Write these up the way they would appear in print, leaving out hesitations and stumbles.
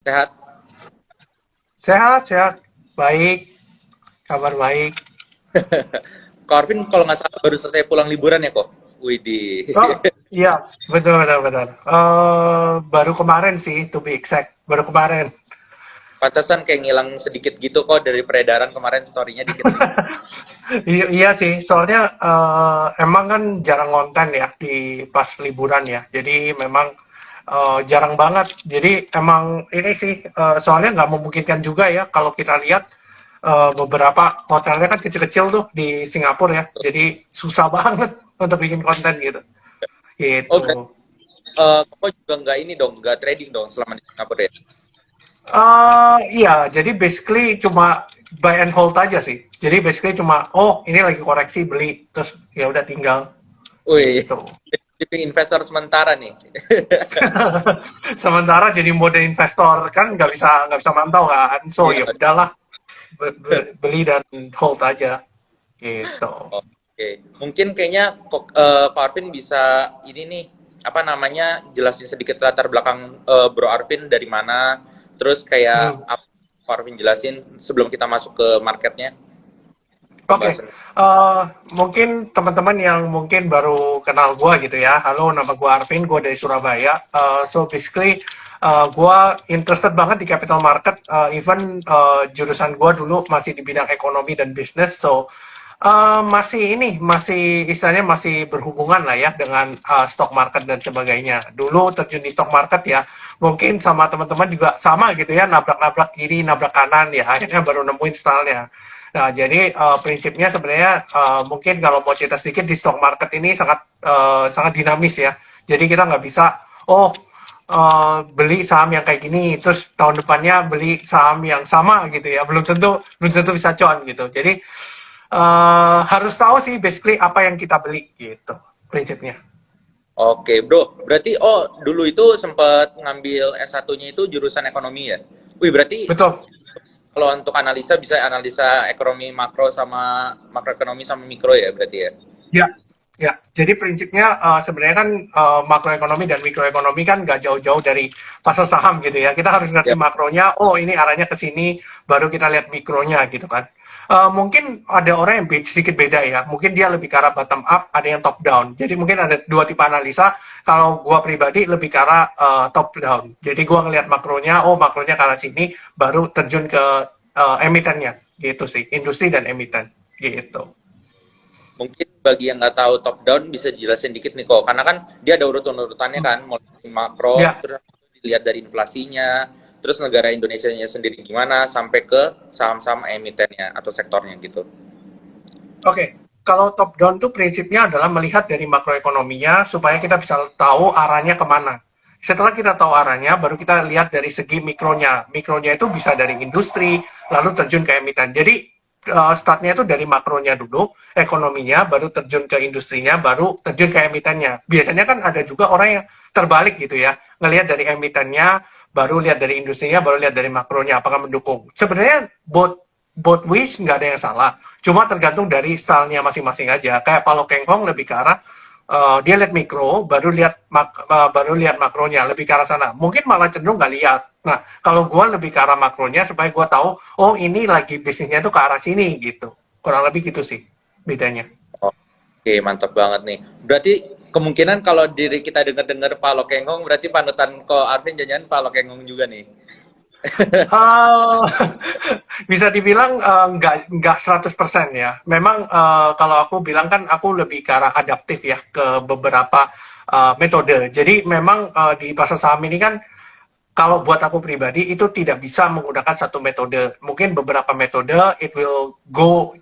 Sehat? Sehat, sehat. Baik, kabar baik. Kak Arvin kalau nggak salah baru selesai pulang liburan ya kok? Widih. Oh, iya, betul, betul, betul. Baru kemarin sih, to be exact. Baru kemarin. Pantesan kayak ngilang sedikit gitu kok dari peredaran kemarin story-nya dikit nih. Iya, iya sih, soalnya emang kan jarang konten ya di pas liburan ya. Jadi memang jarang banget. Jadi emang ini sih, soalnya nggak memungkinkan juga ya kalau kita lihat beberapa hotelnya kan kecil-kecil tuh di Singapura ya. Jadi susah banget untuk bikin konten gitu. Oh Gitu. berarti kok juga nggak ini dong, nggak trading dong selama di Singapura ya? Iya, jadi basically cuma buy and hold aja sih. Jadi basically cuma, oh ini lagi koreksi beli, terus ya udah tinggal Wih, gitu. jadi investor sementara nih. Sementara jadi mode investor kan nggak bisa mantau kan, so Iya. ya udahlah beli dan hold aja gitu. Oke, mungkin kayaknya Kak Arvin bisa ini nih, apa namanya, jelasin sedikit latar belakang Bro Arvin dari mana, terus kayak Hmm. apa Kak Arvin jelasin sebelum kita masuk ke marketnya, Oke, pembahasan. mungkin teman-teman yang mungkin baru kenal gua gitu ya. Halo, nama gua Arvin, gua dari Surabaya. So basically, gua interested banget di capital market. Even jurusan gua dulu masih di bidang ekonomi dan bisnis. So masih ini, masih istilahnya masih berhubungan lah ya dengan stock market dan sebagainya. Dulu terjun di stock market ya, mungkin sama teman-teman juga sama gitu ya, nabrak-nabrak kiri, nabrak kanan ya. Akhirnya baru nemuin stylenya. Nah, jadi prinsipnya sebenarnya mungkin kalau mau cerita sedikit di stock market ini sangat dinamis ya. Jadi kita nggak bisa, oh beli saham yang kayak gini, terus tahun depannya beli saham yang sama gitu ya. Belum tentu bisa cuan gitu. Jadi harus tahu sih basically apa yang kita beli gitu prinsipnya. Oke bro, berarti dulu itu sempat ngambil S1-nya itu jurusan ekonomi ya? Wih berarti Betul. kalau untuk analisa bisa analisa ekonomi makro sama makroekonomi sama mikro ya berarti ya? Ya, ya. Jadi prinsipnya sebenarnya kan makroekonomi dan mikroekonomi kan nggak jauh-jauh dari pasar saham gitu ya. Kita harus ngerti Ya. makronya. Oh ini arahnya ke sini, baru kita lihat mikronya gitu kan. Mungkin ada orang yang sedikit beda ya. Mungkin dia lebih ke arah bottom up, ada yang top down. Jadi mungkin ada dua tipe analisa. Kalau gua pribadi lebih ke arah top down. Jadi gua ngelihat makronya, oh makronya ke arah sini, baru terjun ke emitennya gitu sih, industri dan emiten gitu. Mungkin bagi yang nggak tahu top down bisa dijelasin dikit nih kok, karena kan dia ada urutan-urutannya kan, mulai dari makro, Ya, terus dilihat dari inflasinya, terus negara Indonesia-nya sendiri gimana, sampai ke saham-saham emitennya atau sektornya gitu. oke, kalau top down tuh prinsipnya adalah melihat dari makroekonominya supaya kita bisa tahu arahnya kemana. Setelah kita tahu arahnya, baru kita lihat dari segi mikronya. Mikronya itu bisa dari industri, lalu terjun ke emiten. Jadi startnya itu dari makronya dulu, ekonominya, baru terjun ke industrinya, baru terjun ke emitennya. Biasanya kan ada juga orang yang terbalik gitu ya, ngelihat dari emitennya, baru lihat dari industrinya, baru lihat dari makronya, apakah mendukung. Sebenarnya both ways nggak ada yang salah. Cuma tergantung dari stylenya masing-masing aja. Kayak Paulo Keng Hong lebih ke arah dia lihat mikro, baru lihat makronya, lebih ke arah sana. Mungkin malah cenderung nggak lihat. Nah, kalau gue lebih ke arah makronya supaya gue tahu, oh ini lagi bisnisnya tuh ke arah sini gitu. Kurang lebih gitu sih bedanya. Oke, mantap banget nih. Berarti kemungkinan kalau diri kita dengar-dengar Pak Lokengong, berarti panutan ko Arvin jangan Pak Lokengong juga nih. Uh, bisa dibilang nggak 100% ya. Memang kalau aku bilang kan aku lebih ke arah adaptif ya ke beberapa metode. Jadi memang di pasar saham ini kan kalau buat aku pribadi itu tidak bisa menggunakan satu metode. Mungkin beberapa metode it will go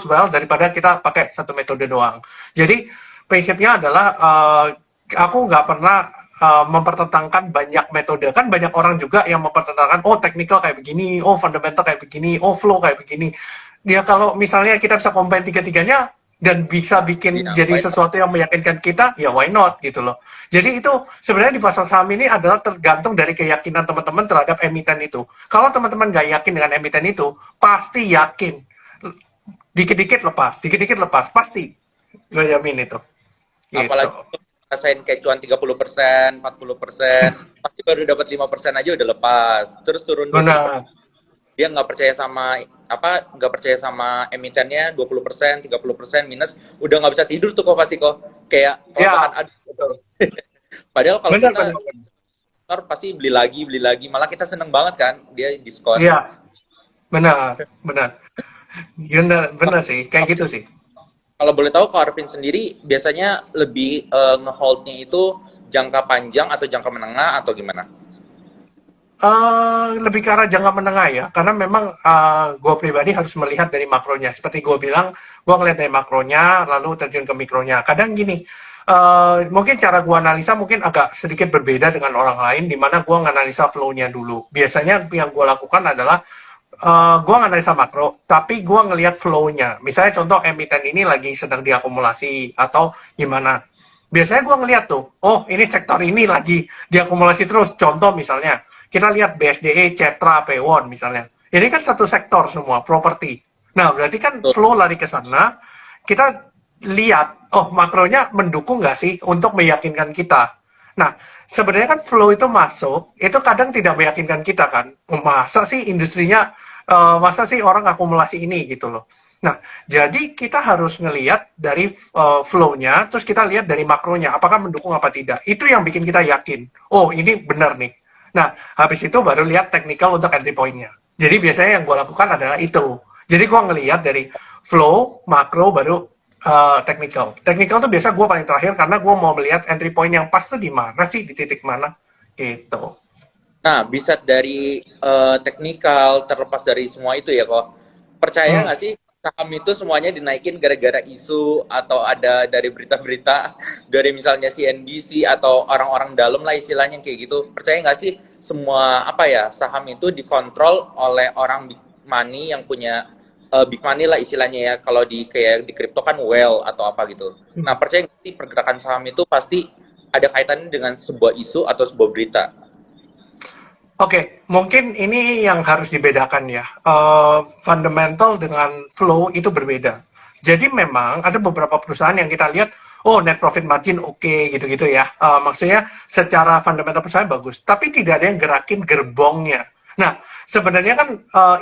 well daripada kita pakai satu metode doang. Jadi prinsipnya adalah aku nggak pernah mempertentangkan banyak metode. Kan banyak orang juga yang mempertentangkan oh technical kayak begini, oh fundamental kayak begini, oh flow kayak begini. Dia kalau misalnya kita bisa combine tiga-tiganya dan bisa bikin Iya, jadi why not? sesuatu yang meyakinkan kita, ya why not gitu loh. Jadi itu sebenarnya di pasar saham ini adalah tergantung dari keyakinan teman-teman terhadap emiten itu. Kalau teman-teman nggak yakin dengan emiten itu, pasti yakin. Dikit-dikit lepas, pasti. Gue jamin itu. Gitu. Apalagi ngerasain kayak cuan 30%, 40%, pasti baru dapat 5% aja udah lepas. Terus turun 20%, Benar. dia nggak percaya sama nggak percaya sama emitennya 20%, 30% minus, udah nggak bisa tidur tuh kok pasti kok. Kayak Ya, kelamaan aduk. betul. Padahal kalau Benar, kita benar, benar. ntar pasti beli lagi, malah kita seneng banget kan dia diskon. Iya, benar, benar. Benar, benar sih, kayak gitu sih. Kalau boleh tahu, Kak Arvin sendiri biasanya lebih ngeholdnya itu jangka panjang atau jangka menengah atau gimana? Lebih ke arah jangka menengah ya, karena memang gue pribadi harus melihat dari makronya. Seperti gue bilang, gue ngeliat dari makronya, lalu terjun ke mikronya. Kadang gini, mungkin cara gue analisa mungkin agak sedikit berbeda dengan orang lain, di mana gue nganalisa flow-nya dulu. Biasanya yang gue lakukan adalah gue nganalisa makro, tapi gue ngelihat flow-nya. Misalnya contoh emiten ini lagi sedang diakumulasi atau gimana. Biasanya gue ngelihat tuh, oh ini sektor ini lagi diakumulasi terus. Contoh misalnya, kita lihat BSDE, Cetra, Pewon misalnya. Ini kan satu sektor semua, properti. Nah, berarti kan Tuh. flow lari ke sana, kita lihat, oh makronya mendukung nggak sih untuk meyakinkan kita. Nah, sebenarnya kan flow itu masuk, itu kadang tidak meyakinkan kita kan. Oh, masa sih industrinya, masa sih orang akumulasi ini gitu loh. Nah, jadi kita harus ngelihat dari flow-nya, terus kita lihat dari makronya, apakah mendukung apa tidak. Itu yang bikin kita yakin, oh ini benar nih. Nah, habis itu baru lihat technical untuk entry point-nya. Jadi biasanya yang gue lakukan adalah itu. Jadi gue ngelihat dari flow, makro, baru technical. Technical tuh biasa gue paling terakhir karena gue mau melihat entry point yang pas tuh di mana sih, di titik mana. Gitu. Nah, bisa dari teknikal, terlepas dari semua itu ya kok. Percaya Hmm. nggak sih saham itu semuanya dinaikin gara-gara isu atau ada dari berita-berita dari misalnya CNBC atau orang-orang dalam lah istilahnya kayak gitu. Percaya nggak sih semua apa ya saham itu dikontrol oleh orang big money yang punya big money lah istilahnya ya. Kalau di kayak di kripto kan well atau apa gitu. Nah, percaya nggak sih pergerakan saham itu pasti ada kaitannya dengan sebuah isu atau sebuah berita? Oke, mungkin ini yang harus dibedakan ya. Fundamental dengan flow itu berbeda. Jadi memang ada beberapa perusahaan yang kita lihat, oh net profit margin oke gitu-gitu ya. Maksudnya secara fundamental perusahaan bagus, tapi tidak ada yang gerakin gerbongnya. Nah, sebenarnya kan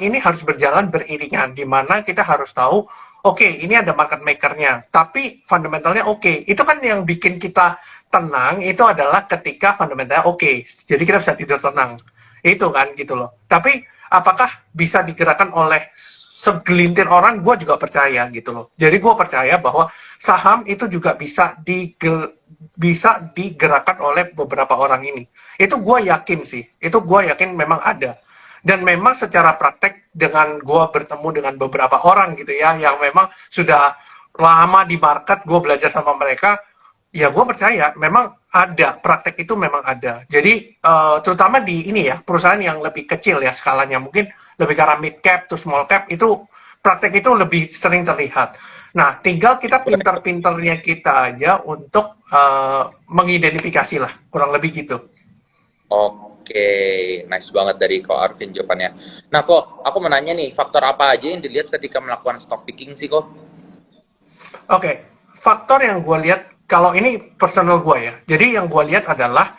ini harus berjalan beriringan, di mana kita harus tahu, oke, ini ada market makernya, tapi fundamentalnya oke. Itu kan yang bikin kita tenang, itu adalah ketika fundamentalnya oke. Jadi kita bisa tidur tenang. Itu kan gitu loh. Tapi apakah bisa digerakkan oleh segelintir orang? Gue juga percaya gitu loh. Jadi gue percaya bahwa saham itu juga bisa digerakkan oleh beberapa orang ini. Itu gue yakin sih. Itu gue yakin memang ada. Dan memang secara praktek dengan gue bertemu dengan beberapa orang gitu ya, yang memang sudah lama di market, gue belajar sama mereka, ya gue percaya memang ada praktek itu memang ada. Jadi terutama di ini ya perusahaan yang lebih kecil ya skalanya mungkin lebih ke arah mid cap to small cap itu praktek itu lebih sering terlihat. Nah tinggal kita pintar-pintarnya kita aja untuk mengidentifikasi lah kurang lebih gitu. Oke, nice banget dari Ko Arvin jawabannya. Nah, kok aku mau nanya nih, faktor apa aja yang dilihat ketika melakukan stock picking sih, kok? Oke, faktor yang gue lihat kalau ini personal gue ya. Jadi yang gue lihat adalah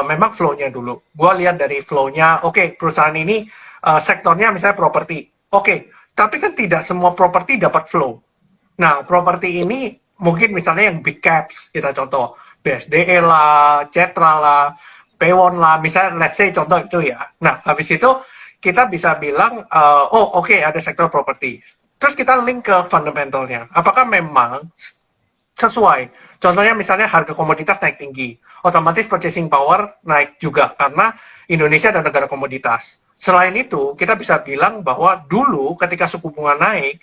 memang flow-nya dulu. Gue lihat dari flow-nya. Oke, perusahaan ini sektornya misalnya properti. Oke, tapi kan tidak semua properti dapat flow. Nah, properti ini mungkin misalnya yang big caps kita contoh BSDE lah, Cetra lah, Pewon lah, misalnya let's say contoh itu ya. Nah, habis itu kita bisa bilang, oh oke ada sektor properti. Terus kita link ke fundamentalnya. Apakah memang sesuai? Contohnya misalnya harga komoditas naik tinggi, otomatis purchasing power naik juga karena Indonesia adalah negara komoditas. Selain itu, kita bisa bilang bahwa dulu ketika suku bunga naik,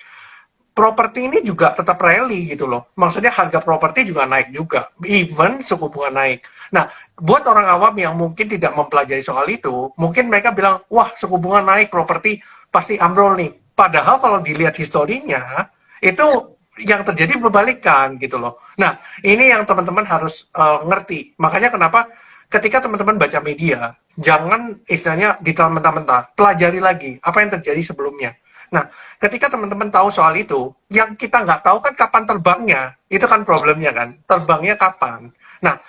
properti ini juga tetap rally gitu loh. Maksudnya harga properti juga naik juga, even suku bunga naik. Nah, buat orang awam yang mungkin tidak mempelajari soal itu, mungkin mereka bilang, wah suku bunga naik, properti pasti ambrol nih. Padahal kalau dilihat historinya, itu yang terjadi berbalikan gitu loh. Nah, ini yang teman-teman harus ngerti. Makanya kenapa ketika teman-teman baca media, jangan istilahnya ditelan mentah-mentah, pelajari lagi apa yang terjadi sebelumnya. Nah, ketika teman-teman tahu soal itu, yang kita nggak tahu kan kapan terbangnya. Itu kan problemnya kan. Terbangnya kapan. Nah,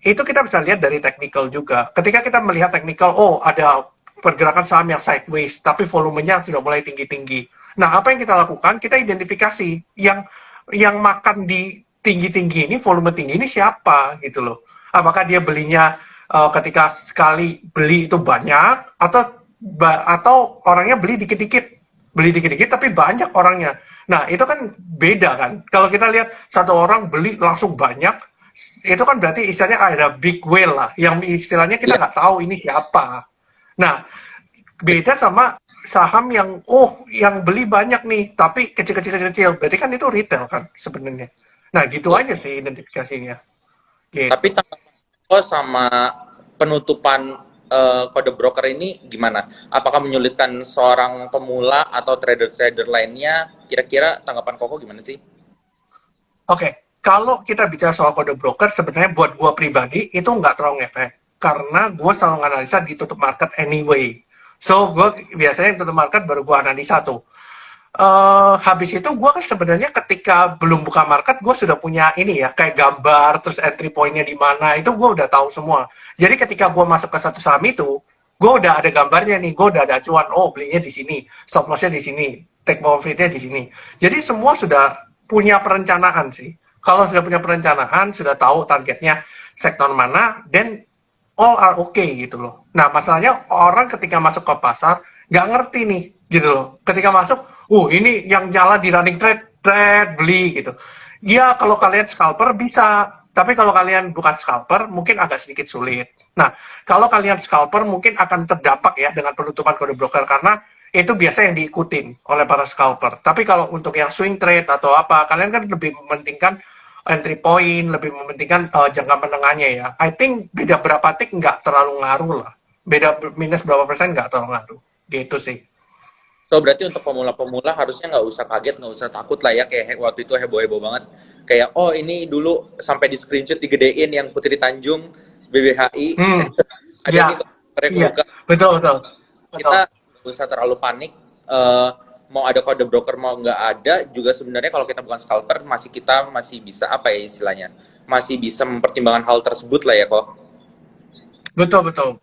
itu kita bisa lihat dari technical juga. Ketika kita melihat technical, oh ada pergerakan saham yang sideways, tapi volumenya sudah mulai tinggi-tinggi. Nah, apa yang kita lakukan? Kita identifikasi yang makan di tinggi-tinggi ini, volume tinggi ini siapa gitu loh. Apakah dia belinya ketika sekali beli itu banyak atau orangnya beli dikit-dikit tapi banyak orangnya. Nah, itu kan beda kan. Kalau kita lihat satu orang beli langsung banyak, itu kan berarti istilahnya ada big whale lah, yang istilahnya kita Iya. nggak tahu ini siapa. Nah, beda sama saham yang beli banyak nih, tapi kecil-kecil, berarti kan itu retail kan sebenarnya. Nah, gitu aja sih identifikasinya. Tapi Gitu. tanggapan lo sama penutupan kode broker ini gimana? Apakah menyulitkan seorang pemula atau trader-trader lainnya? Kira-kira tanggapan Koko gimana sih? Oke, kalau kita bicara soal kode broker, sebenarnya buat gua pribadi itu nggak terlalu ngefek. Karena gua selalu analisa di tutup market anyway. So, gua biasanya tutup market baru gua analisa tuh. Habis itu gue kan sebenarnya ketika belum buka market gue sudah punya ini ya kayak gambar terus entry pointnya di mana itu gue udah tahu semua. Jadi ketika gue masuk ke satu saham itu gue udah ada gambarnya nih, gue udah ada acuan, oh belinya di sini, stop lossnya di sini, take profitnya di sini. Jadi semua sudah punya perencanaan sih. Kalau sudah punya perencanaan, sudah tahu targetnya sektor mana, dan all are okay gitu loh. Nah, masalahnya orang ketika masuk ke pasar nggak ngerti nih gitu loh. Ketika masuk, ini yang nyala di running trade beli gitu. Ya kalau kalian scalper bisa, tapi kalau kalian bukan scalper mungkin agak sedikit sulit. Nah, kalau kalian scalper mungkin akan terdampak ya dengan penutupan kode broker karena itu biasa yang diikutin oleh para scalper. Tapi kalau untuk yang swing trade atau apa, kalian kan lebih mementingkan entry point, lebih mementingkan jangka menengahnya ya. I think beda berapa tik nggak terlalu ngaruh lah. Beda minus berapa persen nggak terlalu ngaruh. Gitu sih. So berarti untuk pemula-pemula harusnya nggak usah kaget, nggak usah takut lah ya kayak waktu itu heboh-heboh banget. Kayak oh ini dulu sampai di screenshot digedein yang Putri Tanjung BBHI Hmm, ada ya, nih korek iya, buka. betul, betul, betul. Kita nggak usah terlalu panik. Mau ada kode broker mau nggak ada juga sebenarnya kalau kita bukan scalper kita masih bisa apa ya istilahnya masih bisa mempertimbangkan hal tersebut lah ya kok. Betul, betul.